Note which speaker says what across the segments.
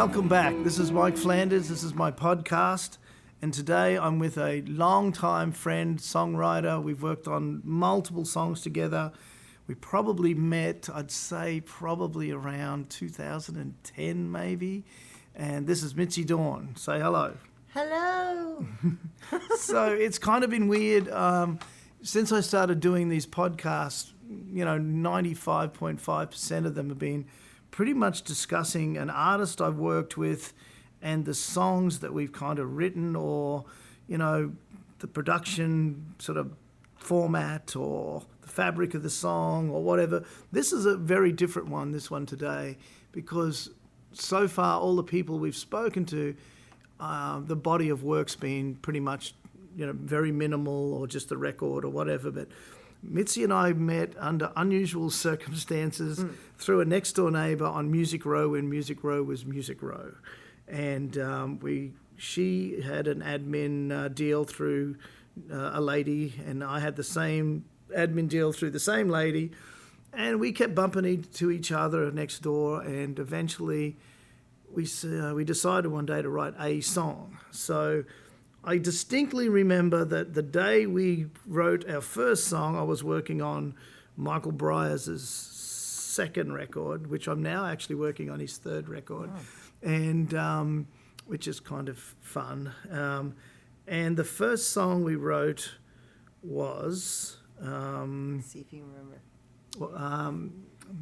Speaker 1: Welcome back. This is Mike Flanders. This is my podcast. And today I'm with a long-time friend, songwriter. We've worked on multiple songs together. We probably met, I'd say, probably around 2010 maybe. And this is Mitzi Dawn. Say hello.
Speaker 2: Hello.
Speaker 1: So it's kind of been weird. Since I started doing these podcasts, 95.5% of them have been pretty much discussing an artist I've worked with and the songs that we've kind of written, or, the production sort of format or the fabric of the song or whatever. This is a very different one, this one today, because so far all the people we've spoken to, the body of work's been pretty much, very minimal or just the record or whatever. But Mitzi and I met under unusual circumstances through a next door neighbour on Music Row when Music Row was Music Row. And she had an admin deal through a lady, and I had the same admin deal through the same lady, and we kept bumping into each other next door, and eventually we decided one day to write a song. So I distinctly remember that the day we wrote our first song, I was working on Michael Bryars' second record, which I'm now actually working on his third record. Oh. And which is kind of fun. And the first song we wrote was...
Speaker 2: see if you remember.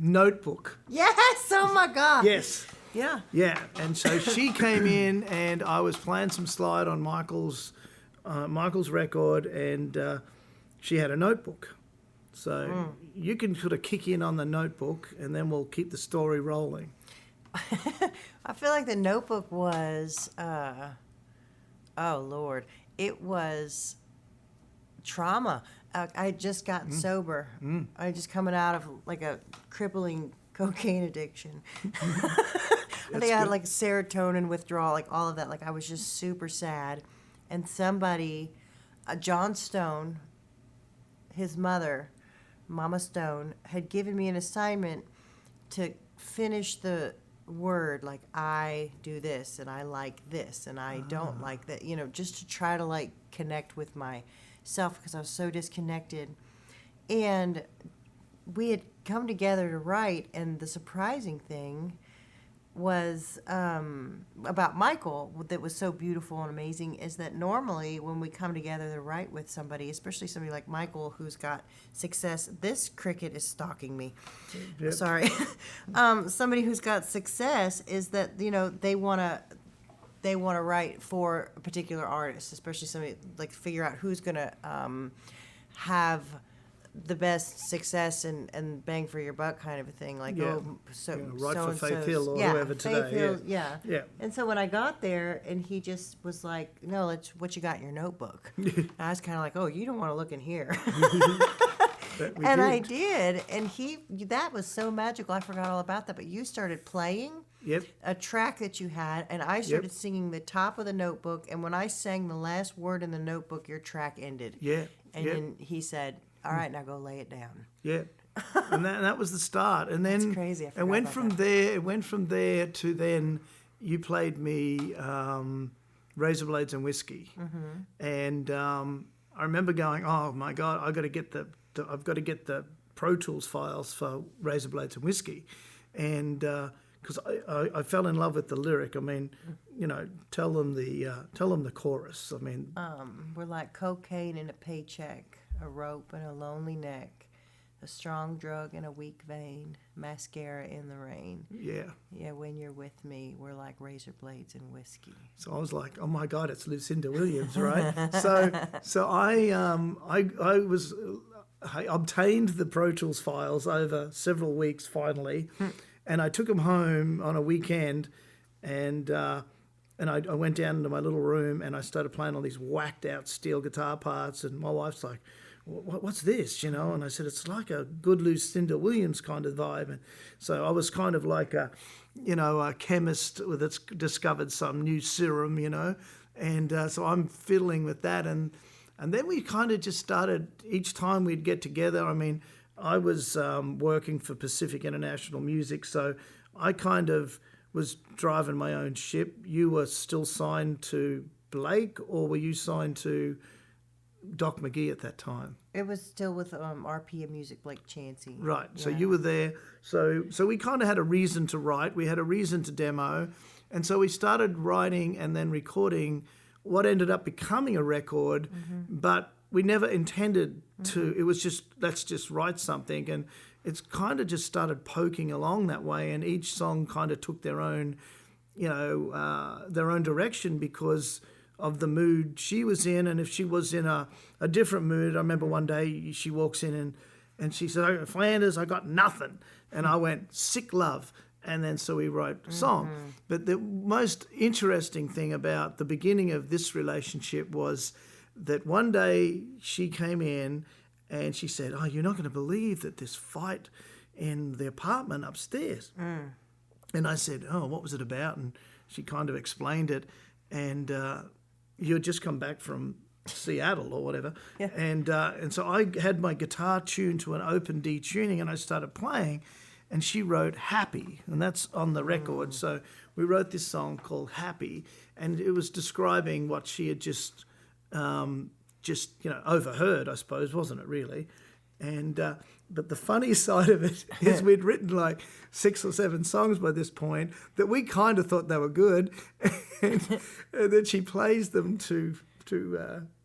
Speaker 1: Notebook.
Speaker 2: Yes! Oh, my God.
Speaker 1: Yes.
Speaker 2: Yeah.
Speaker 1: Yeah. And so she came in, and I was playing some slide on Michael's record, and she had a notebook. So you can sort of kick in on the notebook, and then we'll keep the story rolling.
Speaker 2: I feel like the notebook was, oh, Lord, it was trauma. I had just gotten sober. I had just coming out of like a crippling cocaine addiction. I think I had like serotonin withdrawal, like all of that. Like I was just super sad. And somebody, John Stone, his mother, Mama Stone, had given me an assignment to finish the word, like I do this and I like this and I don't like that, just to try to like connect with myself, because I was so disconnected. And we had come together to write, and the surprising thing was about Michael that was so beautiful and amazing is that normally when we come together to write with somebody, especially somebody like Michael who's got success, this cricket is stalking me. Yep. Sorry. Somebody who's got success is that, they want to write for a particular artist, especially somebody like figure out who's going to have the best success and bang for your buck kind of a thing, like
Speaker 1: right for Faith Hill or whoever today.
Speaker 2: Hill, yeah. And so when I got there, and he just was like, "No, let's what you got in your notebook." And I was kind of like, "Oh, you don't want to look in here." And I did, and that was so magical. I forgot all about that, but you started playing a track that you had, and I started singing the top of the notebook, and when I sang the last word in the notebook, your track ended. And then he said, "All right, now go lay it down." Yeah,
Speaker 1: and that was the start. And then
Speaker 2: that's crazy. I forgot
Speaker 1: it went
Speaker 2: about
Speaker 1: from
Speaker 2: that.
Speaker 1: there. It went from there to then you played me Razor Blades and Whiskey, and I remember going, "Oh my God, I've got to get the Pro Tools files for Razor Blades and Whiskey," and because I fell in love with the lyric. I mean, tell them the chorus. I mean,
Speaker 2: we're like cocaine in a paycheck, a rope and a lonely neck, a strong drug in a weak vein, mascara in the rain. Yeah, when you're with me, we're like razor blades and whiskey.
Speaker 1: So I was like, oh my God, it's Lucinda Williams, right? so I obtained the Pro Tools files over several weeks finally, and I took them home on a weekend, and I went down into my little room and I started playing all these whacked out steel guitar parts, and my wife's like, what's this, And I said, it's like a good Lucinda Williams kind of vibe. And so I was kind of like a chemist that's discovered some new serum, and so I'm fiddling with that. And then we kind of just started, each time we'd get together, I mean, I was working for Pacific International Music, so I kind of was driving my own ship. You were still signed to Blake, or were you signed to Doc McGee at that time?
Speaker 2: It was still with RPM Music, Blake Chansey.
Speaker 1: Right. So
Speaker 2: Yeah.
Speaker 1: you were there. So we kind of had a reason to write. We had a reason to demo. And so we started writing and then recording what ended up becoming a record, but we never intended to. It was just, let's just write something. And it's kind of just started poking along that way. And each song kind of took their own, their own direction because of the mood she was in. And if she was in a different mood, I remember one day she walks in and she said, "Oh, Flanders, I got nothing." And I went, "Sick love." And then so we wrote a song. But the most interesting thing about the beginning of this relationship was that one day she came in and she said, "Oh, you're not going to believe that this fight in the apartment upstairs." And I said, "Oh, what was it about?" And she kind of explained it. And you had just come back from Seattle or whatever.
Speaker 2: Yeah.
Speaker 1: And so I had my guitar tuned to an open D tuning and I started playing. And she wrote Happy, and that's on the record. So we wrote this song called Happy, and it was describing what she had just overheard, I suppose, wasn't it really? And but the funny side of it is we'd written like 6 or 7 songs by this point that we kind of thought they were good, and then she plays them to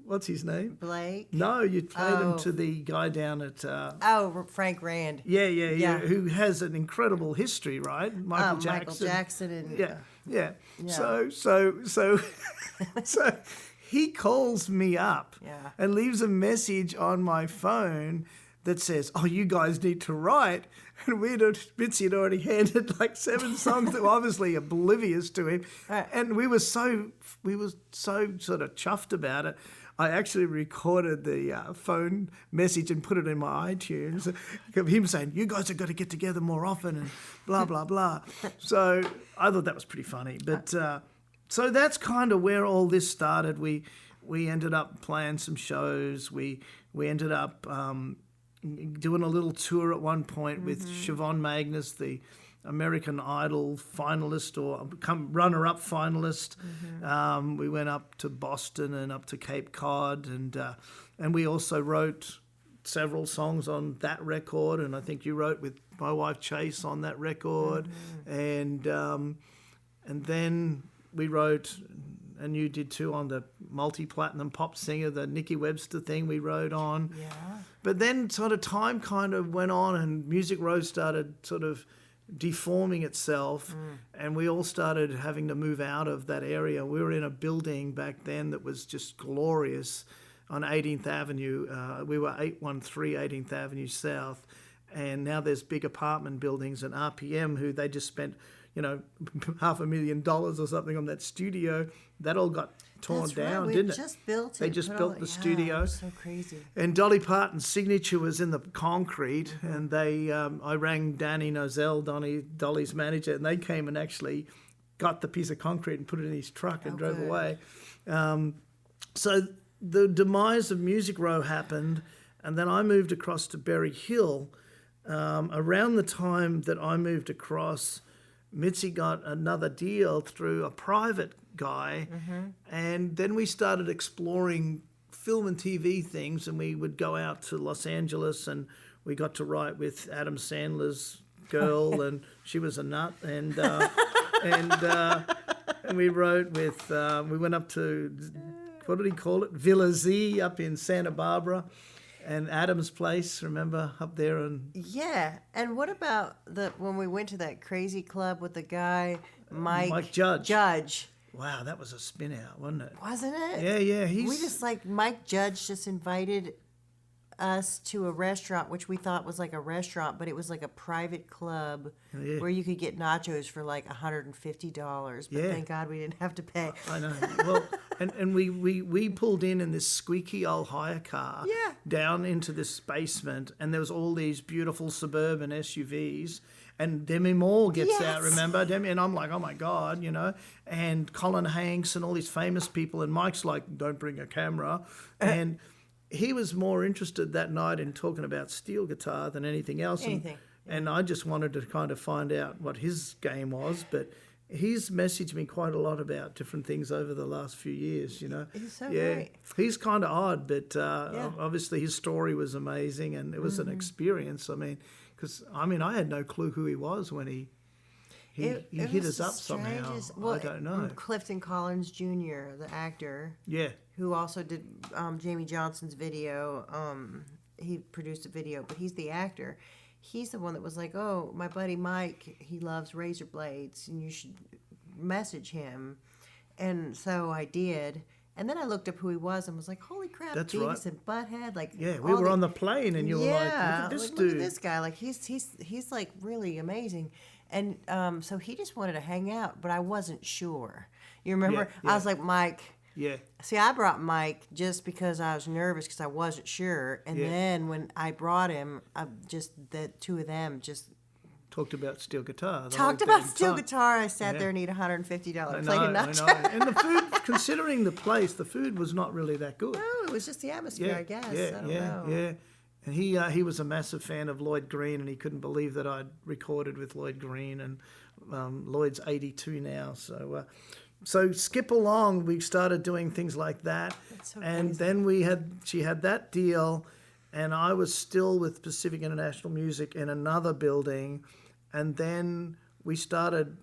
Speaker 1: what's his name?
Speaker 2: Blake?
Speaker 1: No, you played them to the guy down at...
Speaker 2: Frank Rand.
Speaker 1: Yeah, who has an incredible history, right? Michael
Speaker 2: Jackson. And,
Speaker 1: Yeah. So he calls me up and leaves a message on my phone that says, "Oh, you guys need to write." And Mitzi had already handed like 7 songs that were obviously oblivious to him.
Speaker 2: Right. And
Speaker 1: we were so sort of chuffed about it. I actually recorded the phone message and put it in my iTunes of him saying, "You guys have got to get together more often," and blah, blah, blah. So I thought that was pretty funny. But so that's kind of where all this started. We ended up playing some shows. We ended up doing a little tour at one point with Siobhan Magnus, the American Idol finalist or runner-up finalist. We went up to Boston and up to Cape Cod, and we also wrote several songs on that record. And I think you wrote with my wife Chase on that record, and then we wrote, and you did too, on the multi-platinum pop singer, the Nikki Webster thing we wrote on.
Speaker 2: Yeah.
Speaker 1: But then sort of time kind of went on, and Music Row started sort of deforming itself, and we all started having to move out of that area. We were in a building back then that was just glorious on 18th Avenue. We were 813 18th Avenue South, and now there's big apartment buildings, and RPM, who they just spent, $500,000 or something on that studio. That all got torn down, didn't it?
Speaker 2: Just built it.
Speaker 1: They just built the studio.
Speaker 2: It was so crazy.
Speaker 1: And Dolly Parton's signature was in the concrete, and I rang Danny Nozell, Dolly's manager, and they came and actually got the piece of concrete and put it in his truck and drove away. So the demise of Music Row happened, and then I moved across to Berry Hill. Around the time that I moved across, Mitzi got another deal through a private guy, and then we started exploring film and TV things, and we would go out to Los Angeles, and we got to write with Adam Sandler's girl, and she was a nut, and we wrote with, we went up to, what did he call it, Villa Z up in Santa Barbara, and Adam's place, remember, up there?
Speaker 2: Yeah, and what about when we went to that crazy club with the guy, Mike Judge?
Speaker 1: Wow, that was a spin out, wasn't it?
Speaker 2: Wasn't it?
Speaker 1: Yeah.
Speaker 2: We just Mike Judge just invited us to a restaurant, which we thought was like a restaurant, but it was like a private club where you could get nachos for like $150. But thank God we didn't have to pay.
Speaker 1: I know. Well, and we pulled in this squeaky old hire car down into this basement, and there was all these beautiful suburban SUVs. And Demi Moore gets out, remember? And I'm like, oh my God, and Colin Hanks and all these famous people. And Mike's like, don't bring a camera. And he was more interested that night in talking about steel guitar than anything else. And I just wanted to kind of find out what his game was. But he's messaged me quite a lot about different things over the last few years, you know.
Speaker 2: He's so
Speaker 1: yeah,
Speaker 2: great.
Speaker 1: he's kind of odd, but obviously his story was amazing, and it was an experience. I mean, because I had no clue who he was when he
Speaker 2: It
Speaker 1: hit
Speaker 2: was
Speaker 1: us
Speaker 2: the
Speaker 1: up somehow.
Speaker 2: strangest- Well,
Speaker 1: I don't know.
Speaker 2: Clifton Collins Jr., the actor,
Speaker 1: Yeah,
Speaker 2: who also did Jamie Johnson's video. He produced a video, but he's the actor. He's the one that was like, "Oh, my buddy Mike, he loves razor blades, and you should message him." And so I did. And then I looked up who he was and was like, "Holy crap,
Speaker 1: That's
Speaker 2: Beavis
Speaker 1: right.
Speaker 2: and Butthead!" Like,
Speaker 1: yeah. We
Speaker 2: all
Speaker 1: were
Speaker 2: the-
Speaker 1: on the plane, and you were like, "Look at this
Speaker 2: like,
Speaker 1: dude."
Speaker 2: Look at this guy. Like he's like really amazing. And so he just wanted to hang out, but I wasn't sure. You remember?
Speaker 1: Yeah.
Speaker 2: I was like, Mike.
Speaker 1: Yeah,
Speaker 2: See, I brought Mike just because I was nervous because I wasn't sure. And
Speaker 1: Yeah.
Speaker 2: then when I brought him, the two of them just
Speaker 1: talked about steel guitar. the
Speaker 2: talked
Speaker 1: whole
Speaker 2: about
Speaker 1: damn
Speaker 2: steel
Speaker 1: time.
Speaker 2: guitar. I sat
Speaker 1: Yeah.
Speaker 2: there and eat $150
Speaker 1: I
Speaker 2: plate of
Speaker 1: know.
Speaker 2: nachos.
Speaker 1: And the food, considering the place, the food was not really that good.
Speaker 2: No, it was just the atmosphere, I guess. I don't know.
Speaker 1: Yeah. And he was a massive fan of Lloyd Green, and he couldn't believe that I'd recorded with Lloyd Green, and Lloyd's 82 now. So skip along, we started doing things like that,
Speaker 2: That's so
Speaker 1: and
Speaker 2: crazy.
Speaker 1: then she had that deal, and I was still with Pacific International Music in another building, and then we started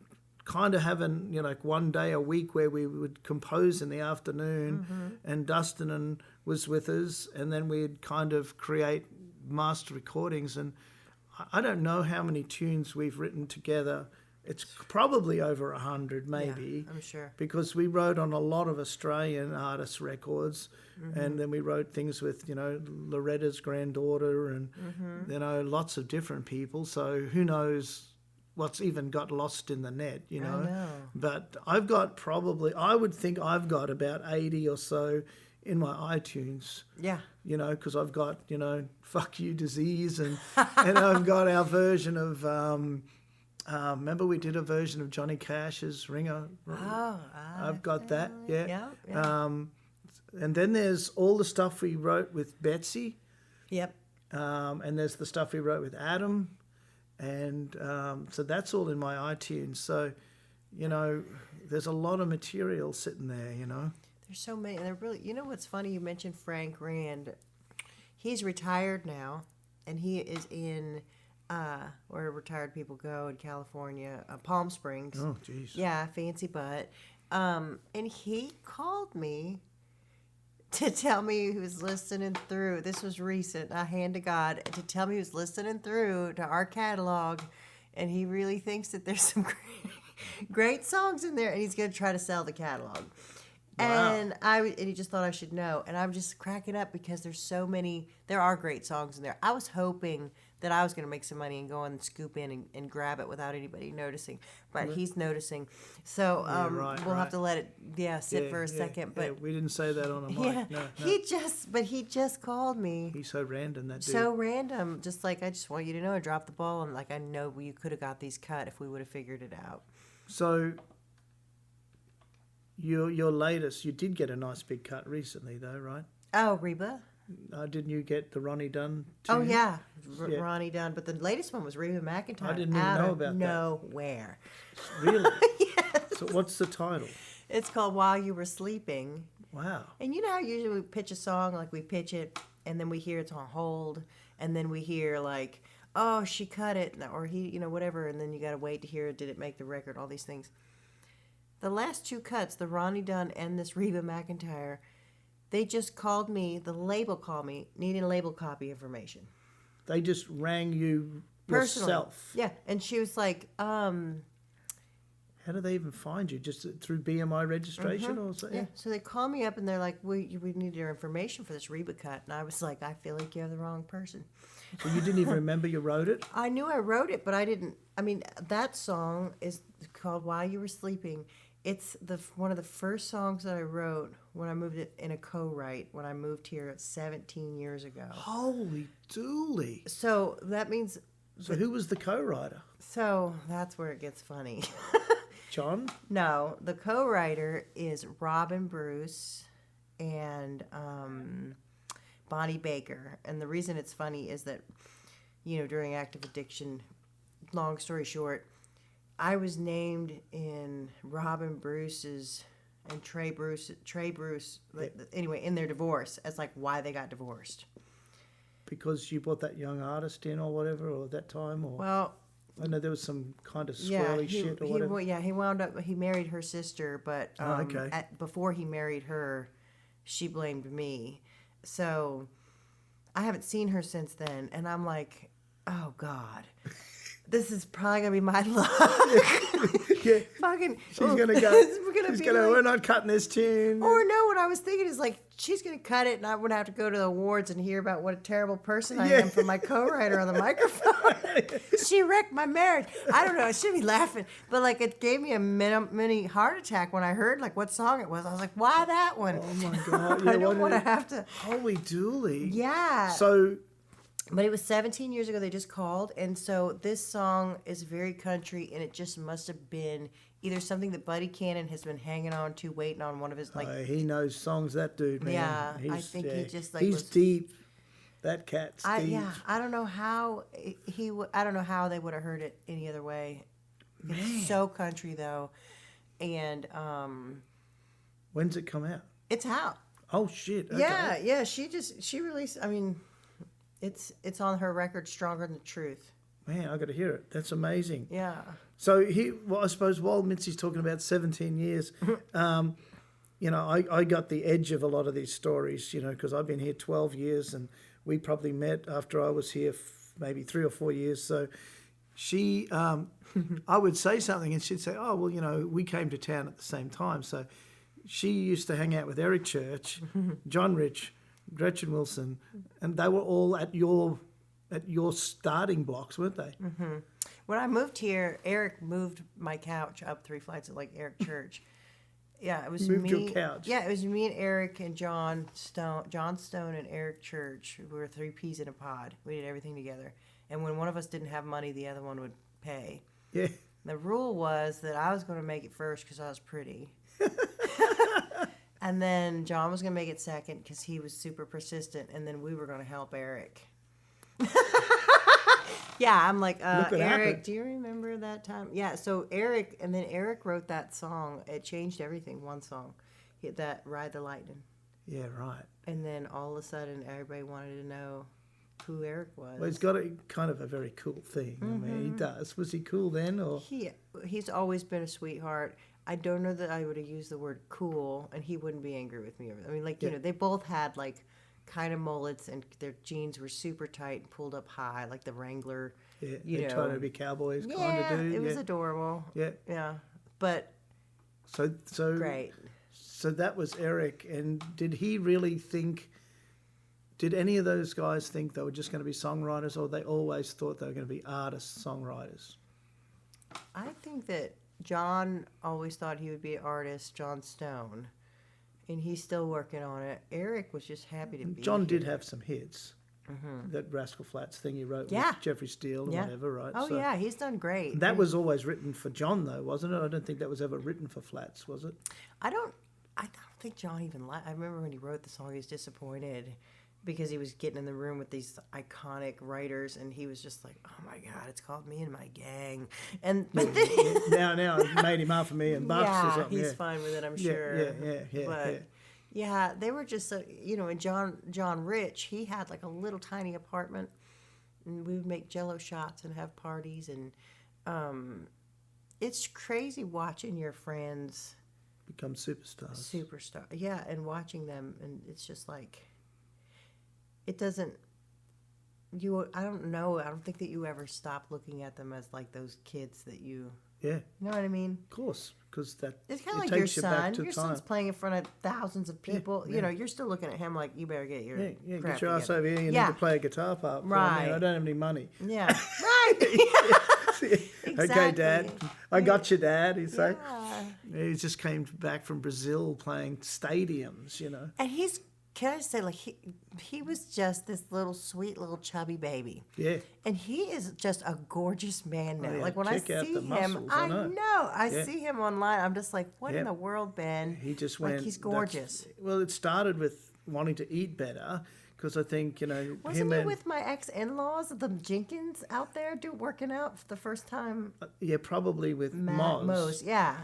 Speaker 1: kind of having like one day a week where we would compose in the afternoon, and Dustin was with us, and then we'd kind of create master recordings, and I don't know how many tunes we've written together. It's probably over 100, maybe.
Speaker 2: Yeah, I'm sure.
Speaker 1: Because we wrote on a lot of Australian artists' records, and then we wrote things with Loretta's granddaughter, and lots of different people. So who knows what's even got lost in the net,
Speaker 2: I know.
Speaker 1: But I've got I would think I've got about 80 or so in my iTunes.
Speaker 2: Yeah.
Speaker 1: Because I've got "Fuck You Disease," and I've got our version of. Remember we did a version of Johnny Cash's "Ringer."
Speaker 2: Oh,
Speaker 1: I've got that. Yeah.
Speaker 2: Yeah.
Speaker 1: And then there's all the stuff we wrote with Betsy,
Speaker 2: Yep.
Speaker 1: and there's the stuff we wrote with Adam, and so that's all in my iTunes. So, there's a lot of material sitting there.
Speaker 2: There's so many. And they're really, what's funny? You mentioned Frank Rand. He's retired now, and he is in where retired people go in California, Palm Springs.
Speaker 1: Oh, jeez.
Speaker 2: Yeah, fancy butt. And he called me to tell me he was listening through. This was recent, a hand to God, to tell me he was listening through to our catalog, and he really thinks that there's some great songs in there, and he's going to try to sell the catalog.
Speaker 1: Wow.
Speaker 2: And he just thought I should know. And I'm just cracking up because there's so many. There are great songs in there. I was hoping that I was going to make some money and go and scoop in and grab it without anybody noticing. But he's noticing. So we'll have to let it sit for a second. But
Speaker 1: we didn't say that on a mic.
Speaker 2: yeah,
Speaker 1: No.
Speaker 2: he just called me.
Speaker 1: He's so random, that dude.
Speaker 2: So random. Just like, I just want you to know I dropped the ball. And like, I know you could have got these cut if we would have figured it out.
Speaker 1: So your latest, you did get a nice big cut recently, though, right?
Speaker 2: Oh, Reba?
Speaker 1: Didn't you get the Ronnie Dunn
Speaker 2: Oh,
Speaker 1: tune?
Speaker 2: yeah.
Speaker 1: Yeah.
Speaker 2: Ronnie Dunn. But the latest one was Reba Mcentire.
Speaker 1: I didn't even
Speaker 2: out
Speaker 1: know
Speaker 2: of
Speaker 1: about that.
Speaker 2: nowhere.
Speaker 1: Really? So what's the title?
Speaker 2: It's called While You Were Sleeping.
Speaker 1: Wow.
Speaker 2: And you know how usually we pitch a song, like we pitch it, and then we hear it's on hold, and then we hear like, oh, she cut it, or he, whatever, and then you got to wait to hear, did it make the record, all these things. The last two cuts, the Ronnie Dunn and this Reba Mcentire, they just called me, the label called me, needing label copy information.
Speaker 1: They just rang you
Speaker 2: Personally.
Speaker 1: yourself.
Speaker 2: Yeah, and she was like,
Speaker 1: How do they even find you? Just through BMI registration or something?
Speaker 2: yeah. So they call me up and they're like, we need your information for this Reba cut. And I was like, I feel like you have the wrong person.
Speaker 1: So you didn't even remember you wrote it?
Speaker 2: I knew I wrote it, but I didn't. I mean, that song is called While You Were Sleeping. It's one of the first songs that I wrote when I moved it in a co-write when I moved here 17 years ago.
Speaker 1: Holy dooly.
Speaker 2: So that means.
Speaker 1: So who was the co-writer?
Speaker 2: So that's where it gets funny.
Speaker 1: John?
Speaker 2: No, the co-writer is Robin Bruce and Bonnie Baker. And the reason it's funny is that, during active addiction, long story short, I was named in Robin Bruce's and Trey Bruce. Anyway, in their divorce as like why they got divorced.
Speaker 1: Because you brought that young artist in or whatever, or that time, or
Speaker 2: Well,
Speaker 1: I know there was some kind of squirrely shit or whatever.
Speaker 2: He wound up. He married her sister, but
Speaker 1: okay.
Speaker 2: Before he married her, she blamed me. So I haven't seen her since then, and I'm like, oh God. This is probably gonna be my luck.
Speaker 1: Yeah.
Speaker 2: Fucking.
Speaker 1: She's gonna go. We're not cutting this tune.
Speaker 2: Or no, what I was thinking is like she's gonna cut it, and I'm gonna have to go to the awards and hear about what a terrible person I am for my co-writer on the microphone. She wrecked my marriage. I don't know. I should be laughing, but like it gave me a mini heart attack when I heard like what song it was. I was like, why that one?
Speaker 1: Oh my God! Yeah,
Speaker 2: I don't want to have to.
Speaker 1: Holy dooly!
Speaker 2: Yeah.
Speaker 1: So.
Speaker 2: But it was 17 years ago they just called, and so this song is very country, and it just must have been either something that Buddy Cannon has been hanging on to, waiting on one of his like.
Speaker 1: He knows songs, that dude, man.
Speaker 2: Yeah, I think he just like.
Speaker 1: He's deep. That cat's deep.
Speaker 2: Yeah, I don't know how I don't know how they would have heard it any other way.
Speaker 1: Man.
Speaker 2: It's so country though, and
Speaker 1: When's it come out?
Speaker 2: it's out.
Speaker 1: Oh shit! Okay.
Speaker 2: Yeah. She released. I mean. It's on her record, Stronger Than the Truth.
Speaker 1: Man, I got to hear it. That's amazing.
Speaker 2: Yeah.
Speaker 1: So I suppose while Mitzi's talking about 17 years, you know, I got the edge of a lot of these stories, you know, because I've been here 12 years and we probably met after I was here maybe 3 or 4 years. So she, I would say something and she'd say, oh, well, you know, we came to town at the same time. So she used to hang out with Eric Church, John Rich, Gretchen Wilson, and they were all at your starting blocks, weren't they?
Speaker 2: Mm-hmm. When I moved here, Eric moved my couch up 3 flights at like Eric Church. Yeah, it was
Speaker 1: moved
Speaker 2: me.
Speaker 1: Your couch.
Speaker 2: Yeah, it was me and Eric and John Stone and Eric Church. We were 3 peas in a pod. We did everything together. And when one of us didn't have money, the other one would pay.
Speaker 1: Yeah.
Speaker 2: The rule was that I was going to make it first because I was pretty. And then John was going to make it second because he was super persistent. And then we were going to help Eric. Yeah, I'm like, Eric,
Speaker 1: happened.
Speaker 2: do you remember that time? Yeah, so Eric wrote that song. It changed everything, one song. That Ride the Lightning.
Speaker 1: Yeah, right.
Speaker 2: And then all of a sudden, everybody wanted to know who Eric was.
Speaker 1: Well, he's got a kind of a very cool thing.
Speaker 2: Mm-hmm.
Speaker 1: I mean, he does. Was he cool then, or?
Speaker 2: He's always been a sweetheart. I don't know that I would have used the word cool, and he wouldn't be angry with me over that. I mean, like, you know, they both had, like, kind of mullets, and their jeans were super tight and pulled up high, like the Wrangler.
Speaker 1: Yeah,
Speaker 2: they're
Speaker 1: trying to be cowboys kind of dude.
Speaker 2: It was adorable.
Speaker 1: Yeah.
Speaker 2: Yeah. But
Speaker 1: So
Speaker 2: great.
Speaker 1: So that was Eric, and did he really think? Did any of those guys think they were just going to be songwriters, or they always thought they were going to be artists, songwriters?
Speaker 2: I think that John always thought he would be an artist, John Stone, and he's still working on it. Eric was just happy to be
Speaker 1: John
Speaker 2: here.
Speaker 1: did have some hits. Mm-hmm. That Rascal Flatts thing he wrote
Speaker 2: Yeah.
Speaker 1: with Jeffrey Steele and whatever, right?
Speaker 2: Oh,
Speaker 1: So
Speaker 2: yeah, he's done great.
Speaker 1: that was always written for John, though, wasn't it? I don't think that was ever written for Flatts, was it?
Speaker 2: I don't think John even I remember when he wrote the song, he was disappointed because he was getting in the room with these iconic writers, and he was just like, "Oh my God, it's called Me and My Gang." And but then
Speaker 1: now it made him $500,000 or something.
Speaker 2: he's fine with it, I'm sure.
Speaker 1: Yeah.
Speaker 2: But yeah, they were just you know, and John Rich, he had like a little tiny apartment, and we would make Jello shots and have parties, and it's crazy watching your friends
Speaker 1: Become superstars.
Speaker 2: Yeah, and watching them, and it's just like. It doesn't. I don't know. I don't think that you ever stop looking at them as like those kids that you.
Speaker 1: Yeah.
Speaker 2: You know what I mean?
Speaker 1: Of course, because that.
Speaker 2: It's kind of like
Speaker 1: takes
Speaker 2: your
Speaker 1: you back
Speaker 2: son.
Speaker 1: to
Speaker 2: Your
Speaker 1: time.
Speaker 2: son's playing in front of thousands of people.
Speaker 1: Yeah.
Speaker 2: You know, you're still looking at him like you better get your
Speaker 1: Yeah,
Speaker 2: crap
Speaker 1: get your ass
Speaker 2: together.
Speaker 1: over here. You need to play a guitar part.
Speaker 2: Right.
Speaker 1: I don't have any money.
Speaker 2: Yeah. Right.
Speaker 1: Okay, Dad.
Speaker 2: Exactly.
Speaker 1: I got you, Dad. He's like,
Speaker 2: Yeah.
Speaker 1: he just came back from Brazil playing stadiums, you know.
Speaker 2: And can I say, like, he was just this little sweet little chubby baby.
Speaker 1: Yeah.
Speaker 2: And he is just a gorgeous man now.
Speaker 1: Oh, yeah.
Speaker 2: Like when
Speaker 1: Check
Speaker 2: I
Speaker 1: out
Speaker 2: see
Speaker 1: the
Speaker 2: him,
Speaker 1: muscles,
Speaker 2: I
Speaker 1: I know.
Speaker 2: know. I see him online. I'm just like, what in
Speaker 1: Yeah.
Speaker 2: the world, Ben?
Speaker 1: He just
Speaker 2: like
Speaker 1: went.
Speaker 2: he's gorgeous.
Speaker 1: Well, it started with wanting to eat better because I think,
Speaker 2: Wasn't he with my ex-in-laws, the Jenkins, out there working out for the first time?
Speaker 1: Yeah, probably with Moz.
Speaker 2: Mose, yeah.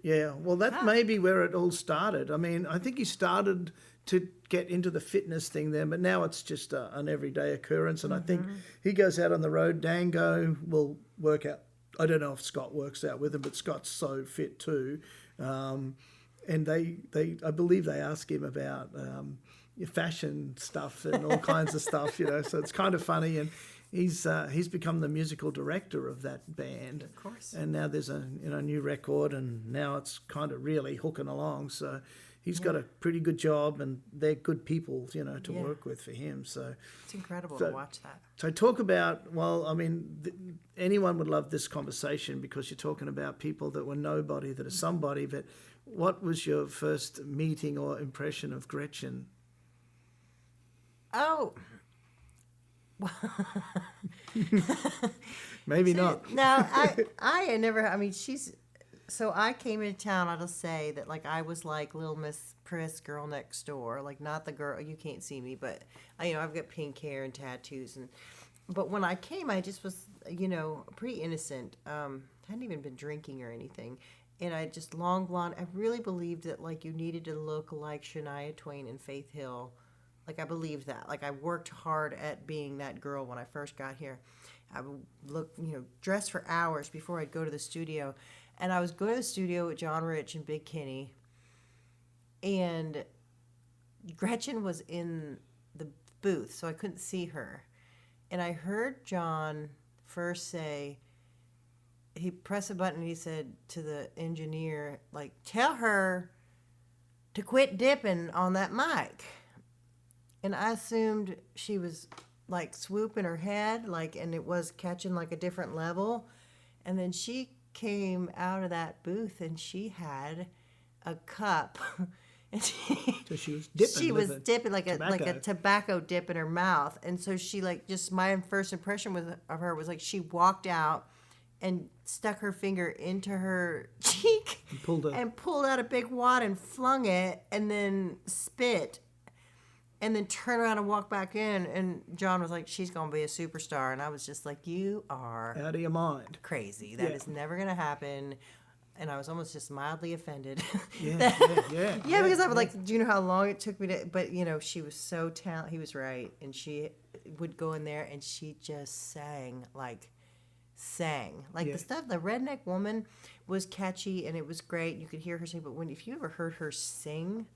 Speaker 1: Yeah. Well, that may be where it all started. I mean, I think he started to get into the fitness thing then, but now it's just an everyday occurrence. And I think he goes out on the road. Dango will work out. I don't know if Scott works out with him, but Scott's so fit too. And I believe they ask him about fashion stuff and all kinds of stuff, So it's kind of funny. And he's become the musical director of that band.
Speaker 2: Of course.
Speaker 1: And now there's a new record, and now it's kind of really hooking along. So he's got a pretty good job, and they're good people, to work with for him. So
Speaker 2: it's incredible to watch that.
Speaker 1: So talk about, anyone would love this conversation because you're talking about people that were nobody, that are somebody. But what was your first meeting or impression of Gretchen?
Speaker 2: Oh.
Speaker 1: Maybe not.
Speaker 2: No, I had never. I mean, So I came into town. I'll say that I was like Little Miss Priss, girl next door. Not the girl. You can't see me, but I've got pink hair and tattoos. But when I came, I just was pretty innocent. Hadn't even been drinking or anything, and I just long blonde. I really believed that you needed to look like Shania Twain and Faith Hill. I believed that. I worked hard at being that girl when I first got here. I would look, dress for hours before I'd go to the studio. And I was going to the studio with John Rich and Big Kenny. And Gretchen was in the booth, so I couldn't see her. And I heard John first say, he pressed a button and he said to the engineer, tell her to quit dipping on that mic. And I assumed she was swooping her head, and it was catching a different level. And then she came out of that booth and she had a cup. And
Speaker 1: so she was dipping.
Speaker 2: She was dipping like a tobacco dip in her mouth. And so she just my first impression of her was she walked out and stuck her finger into her cheek and pulled out a big wad and flung it and then spit. And then turn around and walk back in, and John was like, she's going to be a superstar. And I was just like, you are
Speaker 1: out of your mind.
Speaker 2: Crazy. That is never going to happen. And I was almost just mildly offended.
Speaker 1: Yeah,
Speaker 2: because I was do you know how long it took me to, but, she was so talented. He was right. And she would go in there, and she just sang. The stuff, the Redneck Woman was catchy, and it was great. You could hear her sing. But if you ever heard her sing...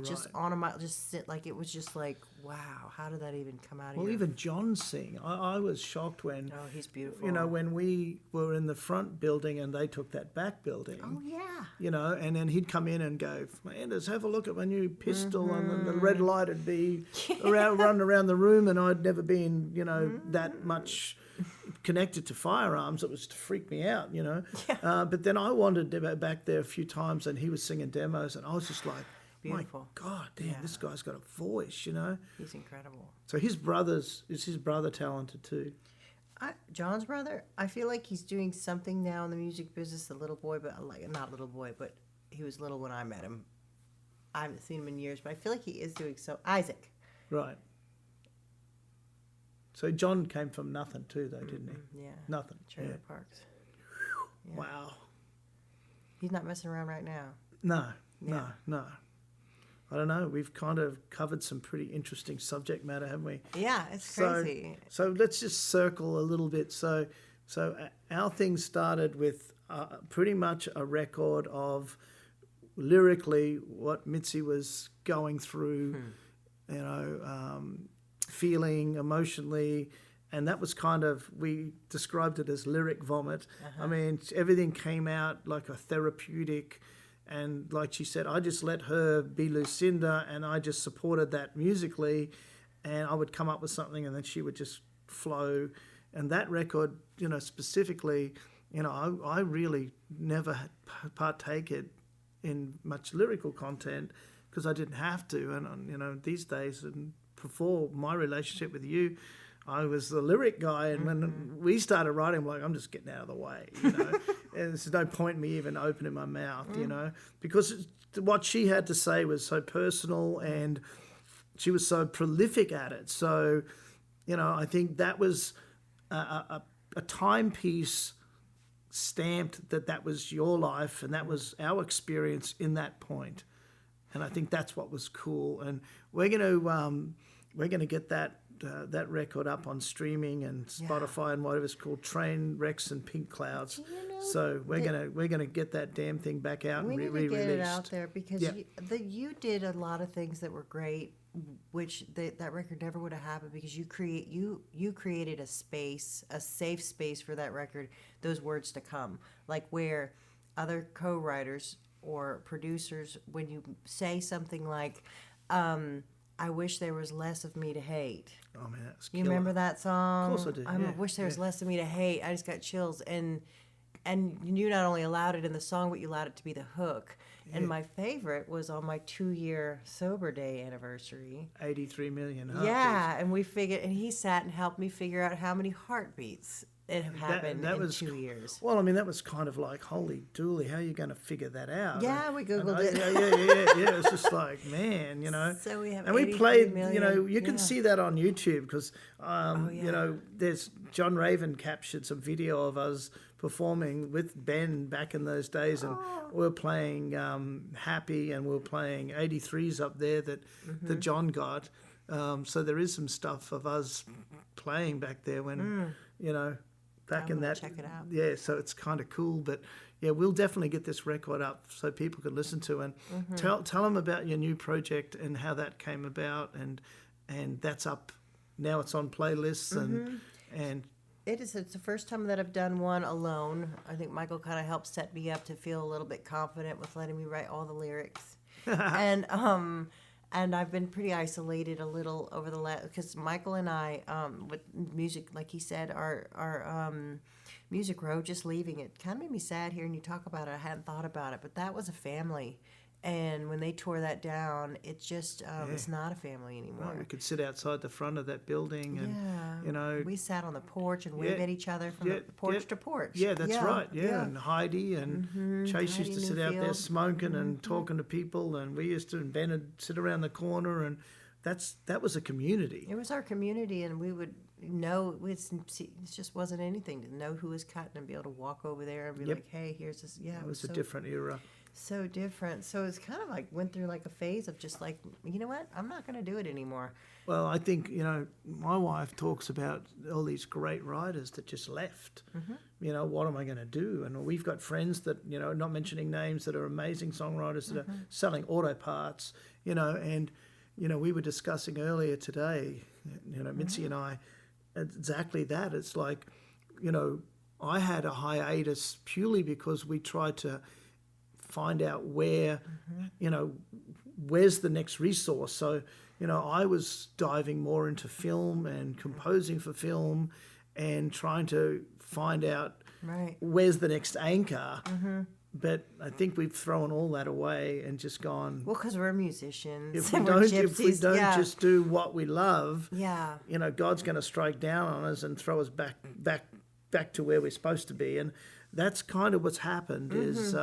Speaker 2: just
Speaker 1: right.
Speaker 2: on a mile, just sit it was just wow, how did that even come out of
Speaker 1: Well, even John sing. I was shocked when.
Speaker 2: Oh, he's beautiful.
Speaker 1: When we were in the front building and they took that back building.
Speaker 2: Oh yeah.
Speaker 1: And then he'd come in and go, Flanders, have a look at my new pistol, and then the red light would be run around the room, and I'd never been, that much connected to firearms. It was to freak me out, Yeah. But then I wandered back there a few times, and he was singing demos, and I was just like.
Speaker 2: Beautiful.
Speaker 1: My God, damn, this guy's got a voice,
Speaker 2: He's incredible.
Speaker 1: So is his brother talented too?
Speaker 2: John's brother, I feel like he's doing something now in the music business, the little boy, but not little boy, but he was little when I met him. I haven't seen him in years, but I feel like he is doing so. Isaac.
Speaker 1: Right. So John came from nothing too, though, didn't he?
Speaker 2: Yeah.
Speaker 1: Nothing.
Speaker 2: Trailer Parks.
Speaker 1: Yeah. Wow.
Speaker 2: He's not messing around right now.
Speaker 1: No. I don't know. We've kind of covered some pretty interesting subject matter, haven't we?
Speaker 2: Yeah, it's crazy.
Speaker 1: So let's just circle a little bit. So our thing started with pretty much a record of lyrically what Mitzi was going through, feeling emotionally. And that was kind of, we described it as lyric vomit. I mean, everything came out like a therapeutic. And like she said, I just let her be Lucinda, and I just supported that musically, and I would come up with something, and then she would just flow. And that record, specifically, I really never partaken in much lyrical content because I didn't have to. And, these days, and before my relationship with you, I was the lyric guy, and when we started writing, I'm like, I'm just getting out of the way, and there's no point in me even opening my mouth, because what she had to say was so personal, and she was so prolific at it. So, I think that was a timepiece stamped that was your life and that was our experience in that point. And I think that's what was cool. And we're gonna get that record up on streaming and Spotify and whatever it's called, Train Wrecks and Pink Clouds. So we're gonna get that damn thing back out and re-released.
Speaker 2: We need to get it out there because you did a lot of things that were great, which that record never would have happened because you created a space, a safe space for that record, those words to come, like where other co-writers or producers, when you say something like, I wish there was less of me to hate.
Speaker 1: Oh man, that's
Speaker 2: killer. You remember that song?
Speaker 1: Of course I do.
Speaker 2: I wish there was less of me to hate. I just got chills. And you not only allowed it in the song, but you allowed it to be the hook. Yeah. And my favorite was on my 2-year sober day anniversary.
Speaker 1: 83 million heartbeats.
Speaker 2: Yeah, and he sat and helped me figure out how many heartbeats it happened in 2 years.
Speaker 1: Well, I mean, that was kind of like, holy dooly, how are you going to figure that out?
Speaker 2: Yeah, we Googled it.
Speaker 1: Yeah. It's just like, man,
Speaker 2: So we have,
Speaker 1: and we played, million. You can see that on YouTube because, there's John Raven captured some video of us performing with Ben back in those days, and we were playing Happy, and we were playing 83s up there that John got. So there is some stuff of us playing back there when, back in that.
Speaker 2: Check it out.
Speaker 1: Yeah, so it's kind of cool. But yeah, we'll definitely get this record up so people can listen to and tell them about your new project and how that came about. And that's up now. It's on playlists and.
Speaker 2: It's the first time that I've done one alone. I think Michael kind of helped set me up to feel a little bit confident with letting me write all the lyrics. And I've been pretty isolated a little over the last, because Michael and I, with music, like he said, our music row, just leaving it kind of made me sad hearing you talk about it. I hadn't thought about it, but that was a family. And when they tore that down, it's just, it's not a family anymore.
Speaker 1: Right, we could sit outside the front of that building and,
Speaker 2: we sat on the porch and waved at each other from the porch to porch.
Speaker 1: Yeah, that's right. Yeah, and Heidi and Chase used to sit out there smoking and talking to people, and we used to, and Ben would sit around the corner, and that was a community.
Speaker 2: It was our community, and we would know, it just wasn't anything to know who was cutting and be able to walk over there and be like, hey, here's this. Yeah,
Speaker 1: it was a different era.
Speaker 2: So different. So it's kind of like went through like a phase of just like, you know what? I'm not going to do it anymore.
Speaker 1: Well, I think, my wife talks about all these great writers that just left. What am I going to do? And we've got friends that, not mentioning names, that are amazing songwriters that are selling auto parts, and, we were discussing earlier today, Mitzi and I, exactly that. It's like, I had a hiatus purely because we tried to find out where, where's the next resource. So, I was diving more into film and composing for film and trying to find out where's the next anchor. But I think we've thrown all that away and just gone.
Speaker 2: Well, because we're musicians.
Speaker 1: If we don't just do what we love,
Speaker 2: yeah,
Speaker 1: God's going to strike down on us and throw us back to where we're supposed to be. And that's kind of what's happened. Is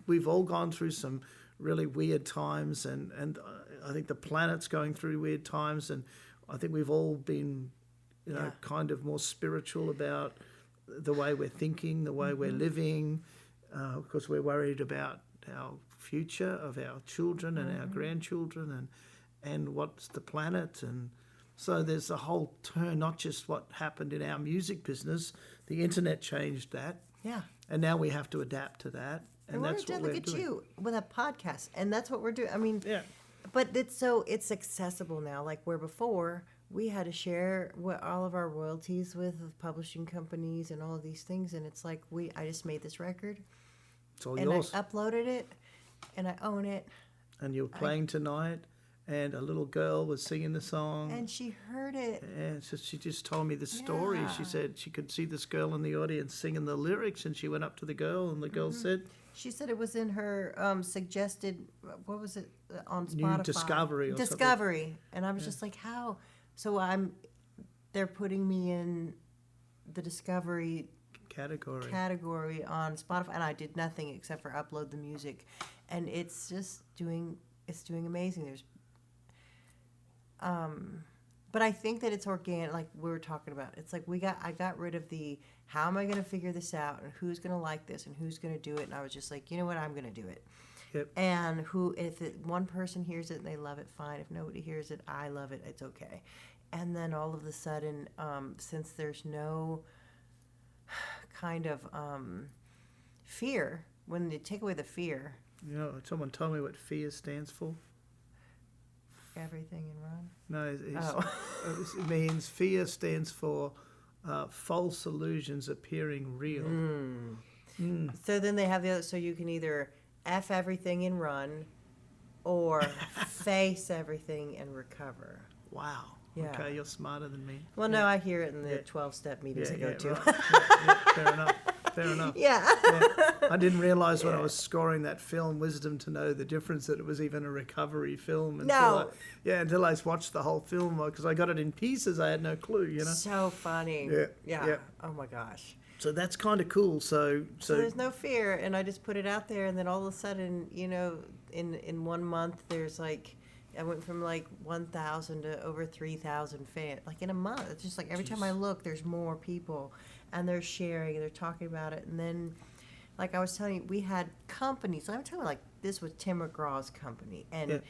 Speaker 1: we've all gone through some really weird times, and I think the planet's going through weird times, and I think we've all been, kind of more spiritual about the way we're thinking, the way we're living. Because we're worried about our future of our children and our grandchildren and what's the planet. And so there's a whole turn, not just what happened in our music business. The internet changed that.
Speaker 2: Yeah.
Speaker 1: And now we have to adapt to that. And that's what we're doing.
Speaker 2: Look at you with a podcast. And that's what we're doing. I mean, but it's accessible now. Like where before we had to share all of our royalties with publishing companies and all of these things. And it's like, I just made this record.
Speaker 1: It's all yours.
Speaker 2: I uploaded it, and I own it.
Speaker 1: And you were playing tonight, and a little girl was singing the song.
Speaker 2: And she heard it.
Speaker 1: And so she just told me the story. She said she could see this girl in the audience singing the lyrics, and she went up to the girl, and the girl said...
Speaker 2: She said it was in her suggested, what was it, on Spotify?
Speaker 1: New Discovery or
Speaker 2: Discovery.
Speaker 1: something.
Speaker 2: And I was just like, how? So they're putting me in the Discovery category on Spotify, and I did nothing except for upload the music, and it's just doing amazing. But I think that it's organic, like we were talking about. It's like I got rid of the how am I going to figure this out and who's going to like this and who's going to do it. And I was just like, you know what, I'm going to do it.
Speaker 1: Yep.
Speaker 2: And one person hears it and they love it, fine. If nobody hears it, I love it, it's okay. And then all of a sudden, since there's no kind of fear, when you take away the fear.
Speaker 1: You know, someone told me what FEAR stands for.
Speaker 2: Everything in run?
Speaker 1: No, it means FEAR stands for false illusions appearing real.
Speaker 2: So then they have the other, so you can either F everything and run or face everything and recover.
Speaker 1: Wow.
Speaker 2: Yeah.
Speaker 1: Okay, you're smarter than me.
Speaker 2: Well, no, I hear it in the 12-step meetings I go to.
Speaker 1: Right. Yeah, fair enough. Fair enough.
Speaker 2: Yeah.
Speaker 1: I didn't realize when I was scoring that film Wisdom to know the difference that it was even a recovery film until until I watched the whole film, because I got it in pieces. I had no clue, you know.
Speaker 2: So funny.
Speaker 1: Yeah.
Speaker 2: Oh my gosh.
Speaker 1: So that's kind of cool. So
Speaker 2: there's no fear, and I just put it out there, and then all of a sudden, you know, in 1 month there's like, I went from like 1,000 to over 3,000 fans, like in a month. It's just like every time I look, there's more people, and they're sharing, and they're talking about it. And then, like I was telling you, we had companies. I'm telling you, like, this was Tim McGraw's company, and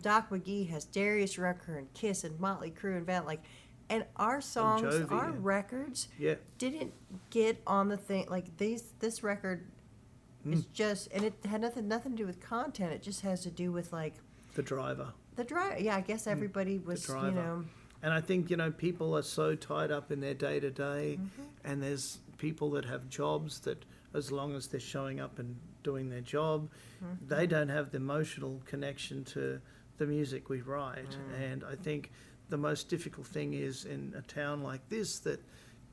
Speaker 2: Doc McGee has Darius Rucker and Kiss and Motley Crue and Van, like, and our songs,
Speaker 1: Jovi,
Speaker 2: our records didn't get on the thing. Like this record is just, and it had nothing to do with content. It just has to do with like
Speaker 1: the driver.
Speaker 2: Yeah, I guess everybody was, you know.
Speaker 1: And I think, you know, people are so tied up in their day-to-day, and there's people that have jobs that as long as they're showing up and doing their job, they don't have the emotional connection to the music we write. And I think the most difficult thing is in a town like this that,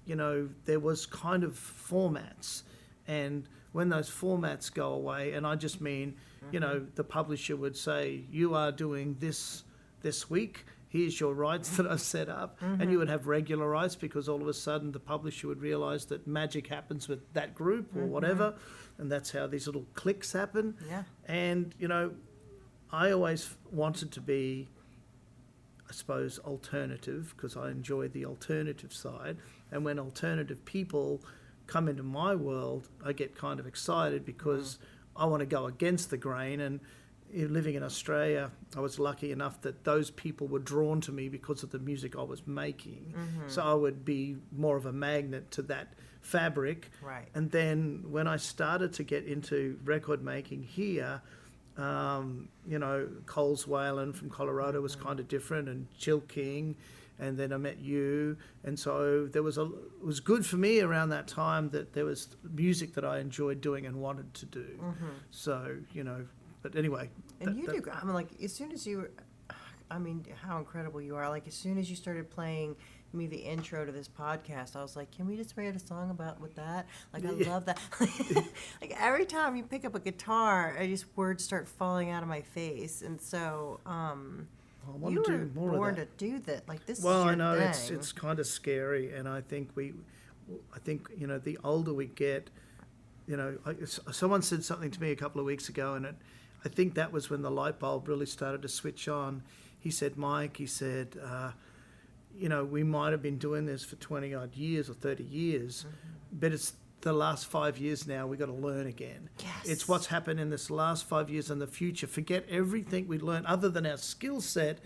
Speaker 1: you know, there was kind of formats, and when those formats go away, and I just mean, you know, the publisher would say, you are doing this week, here's your rights that I've set up, and you would have regular rights, because all of a sudden the publisher would realise that magic happens with that group or whatever, and that's how these little clicks happen.
Speaker 2: Yeah.
Speaker 1: And, you know, I always wanted to be, I suppose, alternative, because I enjoy the alternative side, and when alternative people come into my world, I get kind of excited, because I want to go against the grain. And living in Australia, I was lucky enough that those people were drawn to me because of the music I was making. So I would be more of a magnet to that fabric.
Speaker 2: Right.
Speaker 1: And then when I started to get into record making here, you know, Coles Whalen from Colorado was kind of different, and Jill King, and then I met you, and so it was good for me around that time that there was music that I enjoyed doing and wanted to do. So, you know, but anyway.
Speaker 2: And you do. I mean, like, as soon as you, I mean, how incredible you are. Like, as soon as you started playing me the intro to this podcast, I was like, can we just write a song with that? Like, I love that. Like, every time you pick up a guitar, words start falling out of my face. And so,
Speaker 1: I want to do more of that.
Speaker 2: born to do that. Like, this is
Speaker 1: Well,
Speaker 2: your
Speaker 1: I know
Speaker 2: thing.
Speaker 1: it's kind of scary, and I think you know, the older we get, you know, someone said something to me a couple of weeks ago, and I think that was when the light bulb really started to switch on. He said, Mike, you know, we might have been doing this for 20 odd years or 30 years, but it's the last 5 years now, we've got to learn again.
Speaker 2: Yes.
Speaker 1: It's what's happened in this last 5 years and the future. Forget everything we learned other than our skill set.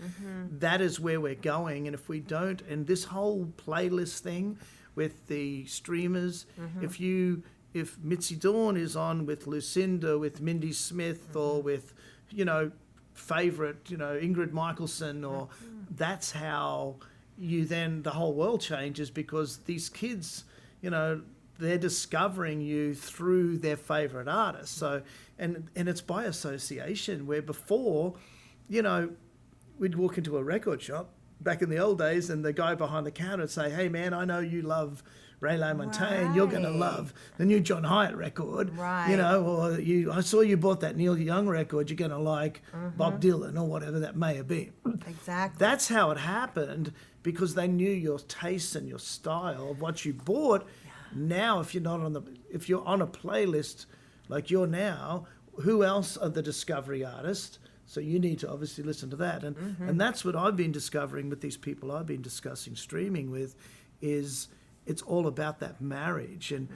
Speaker 1: That is where we're going. And if we don't, and this whole playlist thing with the streamers, if Mitzi Dawn is on with Lucinda, with Mindy Smith, or with, you know, favourite, you know, Ingrid Michaelson, or that's how the whole world changes, because these kids, you know, they're discovering you through their favourite artists. So, and it's by association, where before, you know, we'd walk into a record shop back in the old days, and the guy behind the counter would say, hey man, I know you love Ray LaMontagne, you're going to love the new John Hyatt record, you know, or I saw you bought that Neil Young record, you're going to like Bob Dylan, or whatever that may have been.
Speaker 2: Exactly.
Speaker 1: That's how it happened, because they knew your tastes and your style of what you bought. Now, if you're on a playlist like you're now, who else are the discovery artists? So you need to obviously listen to that. And that's what I've been discovering with these people I've been discussing streaming with, is it's all about that marriage. And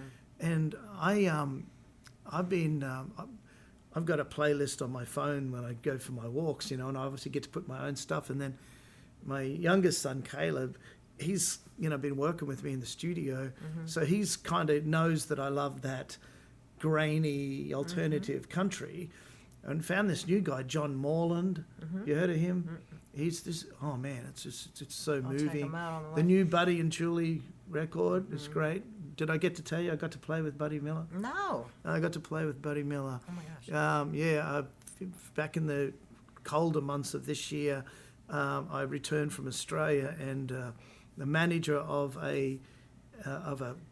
Speaker 1: I've got a playlist on my phone when I go for my walks, and I obviously get to put my own stuff. And then my youngest son, Caleb, he's, been working with me in the studio. So he's kind of knows that I love that grainy alternative country, and found this new guy, John Morland. You heard of him? He's this, oh man, it's so
Speaker 2: I'll
Speaker 1: moving.
Speaker 2: check him out on the way.
Speaker 1: The new Buddy and Julie record is great. Did I get to tell you I got to play with Buddy Miller?
Speaker 2: No.
Speaker 1: I got to play with Buddy Miller.
Speaker 2: Oh my gosh.
Speaker 1: Back in the colder months of this year, I returned from Australia, and the manager of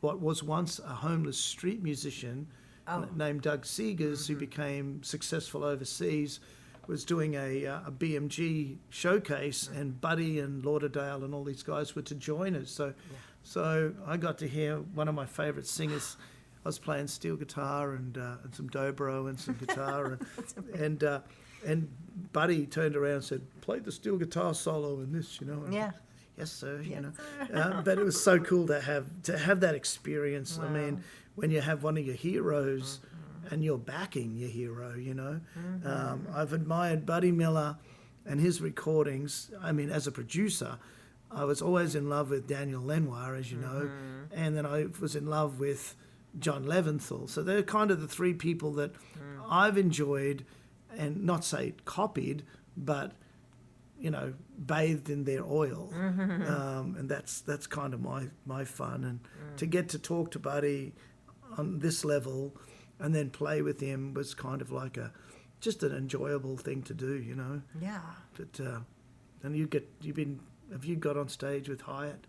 Speaker 1: what was once a homeless street musician named Doug Seegers, who became successful overseas, was doing a BMG showcase, and Buddy and Lauderdale and all these guys were to join us. So I got to hear one of my favourite singers. I was playing steel guitar and some dobro and some guitar, and Buddy turned around and said, "Play the steel guitar solo in this," And
Speaker 2: Yeah.
Speaker 1: yes, sir.
Speaker 2: Yes,
Speaker 1: But it was so cool to have that experience.
Speaker 2: Wow.
Speaker 1: I mean, when you have one of your heroes and you're backing your hero, I've admired Buddy Miller and his recordings. I mean, as a producer, I was always in love with Daniel Lenoir, as you know, and then I was in love with John Leventhal. So they're kind of the three people that I've enjoyed, and not say copied, but bathed in their oil. And that's kind of my fun. And to get to talk to Buddy on this level and then play with him was kind of like just an enjoyable thing to do,
Speaker 2: Yeah.
Speaker 1: But have you got on stage with Hyatt?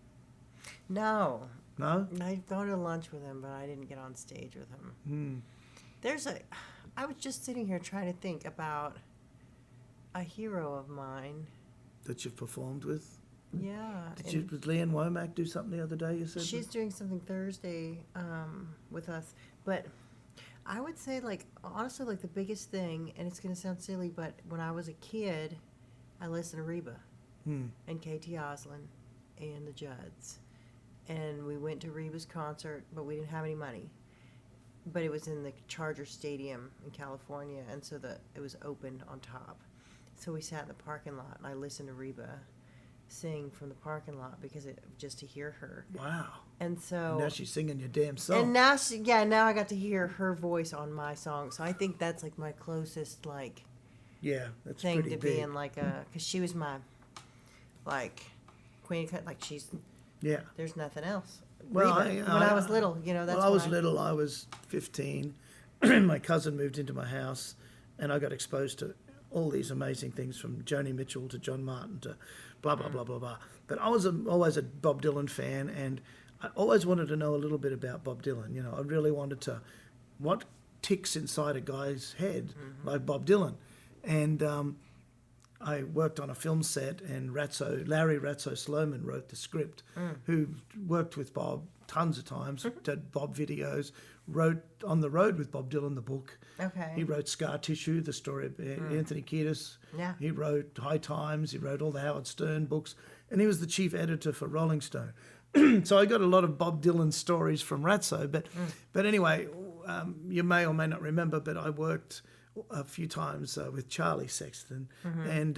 Speaker 2: No.
Speaker 1: No?
Speaker 2: I'd go to lunch with him, but I didn't get on stage with him. I was just sitting here trying to think about a hero of mine.
Speaker 1: That you've performed with?
Speaker 2: Yeah.
Speaker 1: Did Leanne Womack do something the other day, you said?
Speaker 2: She's doing something Thursday with us. But I would say, honestly, the biggest thing, and it's going to sound silly, but when I was a kid, I listened to Reba and Katie Oslin and the Judds. And we went to Reba's concert, but we didn't have any money. But it was in the Charger Stadium in California, and so it was open on top. So we sat in the parking lot, and I listened to Reba sing from the parking lot just to hear her.
Speaker 1: Wow.
Speaker 2: And so
Speaker 1: now she's singing your damn song.
Speaker 2: And now I got to hear her voice on my song. So I think that's my closest
Speaker 1: that's
Speaker 2: thing
Speaker 1: pretty
Speaker 2: to
Speaker 1: big.
Speaker 2: being because she was my queen. She's there's nothing else.
Speaker 1: Well,
Speaker 2: Reba, when I was little, that's
Speaker 1: when I was little, I was 15. My cousin moved into my house, and I got exposed to all these amazing things, from Joni Mitchell to John Martin to blah, blah, blah, blah, blah. But I was always a Bob Dylan fan, and I always wanted to know a little bit about Bob Dylan. I really wanted to, what ticks inside a guy's head like Bob Dylan. And I worked on a film set, and Larry Ratso Sloman wrote the script, who worked with Bob tons of times, did Bob videos, wrote On the Road with Bob Dylan, the book.
Speaker 2: Okay.
Speaker 1: He wrote Scar Tissue, the story of Anthony Kiedis.
Speaker 2: Yeah.
Speaker 1: He wrote High Times. He wrote all the Howard Stern books. And he was the chief editor for Rolling Stone. So I got a lot of Bob Dylan stories from Ratso. But anyway, you may or may not remember, but I worked a few times with Charlie Sexton. And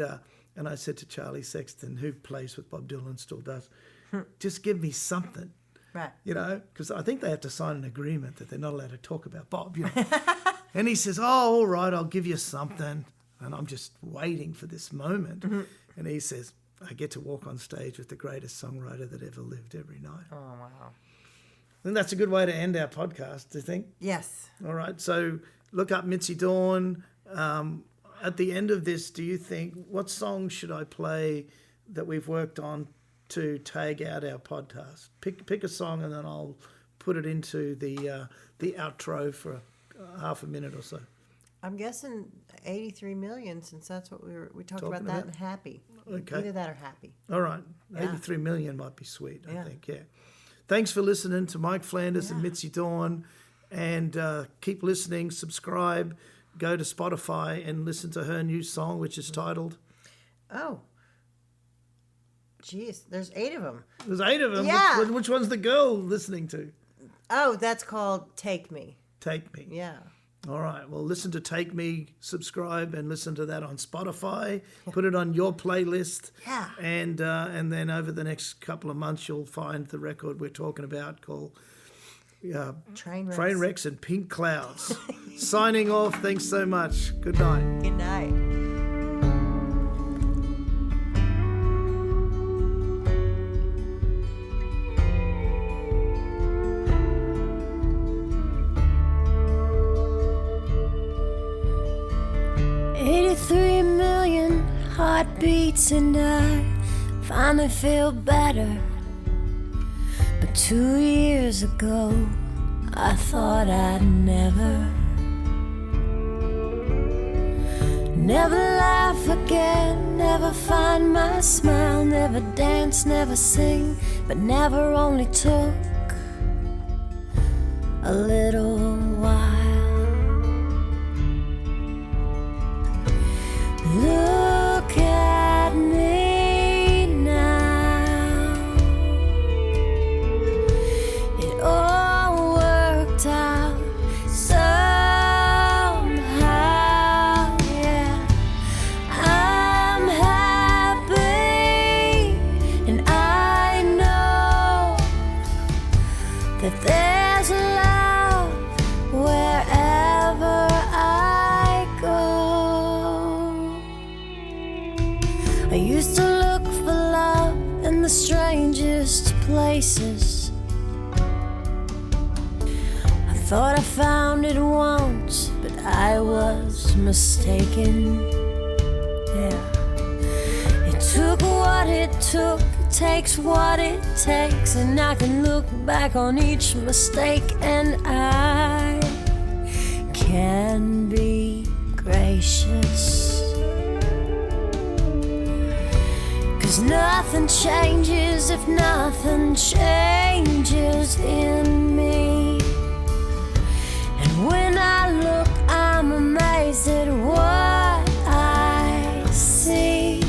Speaker 1: I said to Charlie Sexton, who plays with Bob Dylan, still does, just give me something.
Speaker 2: Right.
Speaker 1: Because I think they have to sign an agreement that they're not allowed to talk about Bob. And he says, "Oh, all right, I'll give you something." And I'm just waiting for this moment. And he says, "I get to walk on stage with the greatest songwriter that ever lived every night."
Speaker 2: Oh, wow.
Speaker 1: And that's a good way to end our podcast, do you think?
Speaker 2: Yes.
Speaker 1: All right, so look up Mitzi Dawn. At the end of this, do you think, what song should I play that we've worked on to tag out our podcast? Pick a song, and then I'll put it into the outro for half a minute or so.
Speaker 2: I'm guessing 83 million, since that's what we talked
Speaker 1: Talking
Speaker 2: about that
Speaker 1: about?
Speaker 2: and Happy.
Speaker 1: Okay.
Speaker 2: Either that or Happy.
Speaker 1: All right,
Speaker 2: Yeah.
Speaker 1: 83 million might be sweet, I
Speaker 2: Yeah.
Speaker 1: think, yeah. Thanks for listening to Mike Flanders and
Speaker 2: Yeah.
Speaker 1: Mitzi Dawn, and keep listening, subscribe, go to Spotify and listen to her new song, which is titled...
Speaker 2: Oh. Jeez, there's 8 of them.
Speaker 1: There's 8 of them.
Speaker 2: Yeah.
Speaker 1: Which one's the girl listening to?
Speaker 2: Oh, that's called Take Me.
Speaker 1: Take Me.
Speaker 2: Yeah.
Speaker 1: All right. Well, listen to Take Me, subscribe, and listen to that on Spotify. Put it on your playlist.
Speaker 2: Yeah.
Speaker 1: And then over the next couple of months, you'll find the record we're talking about called Trainwrecks and Pink Clouds. Signing off. Thanks so much. Good night.
Speaker 2: Good night.
Speaker 3: Heartbeats and I finally feel better. But 2 years ago, I thought I'd never laugh again, never find my smile, never dance, never sing, but never only took a little while. Look at me now. It all worked out somehow, yeah. I'm happy, and I know that there's love wherever I go. I used to look for love in the strangest places. I thought I found it once, but I was mistaken. Yeah. It took what it took, it takes what it takes, and I can look back on each mistake and I can be gracious. 'Cause nothing changes if nothing changes in me. And when I look, I'm amazed at what I see.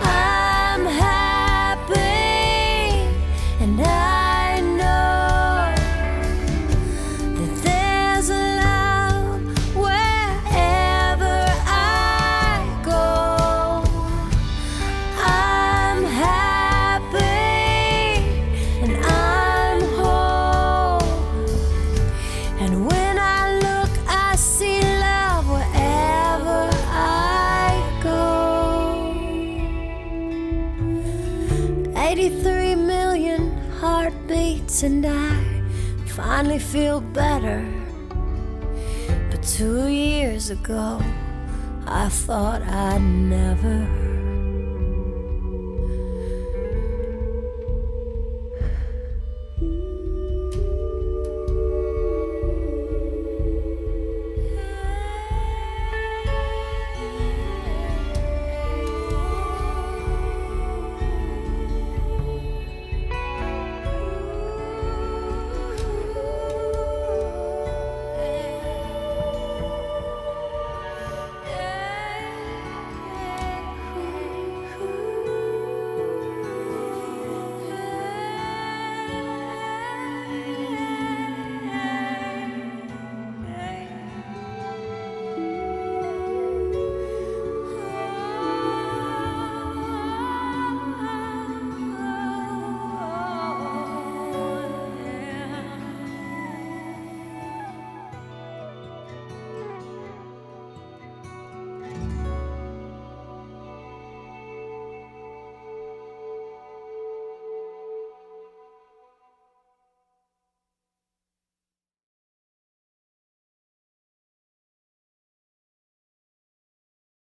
Speaker 3: I'm happy, and I know that there's love wherever I go. I'm happy, and I'm whole. And when I look, I see love wherever I go. 83 million heartbeats, and I finally feel better. But 2 years ago, I thought I'd never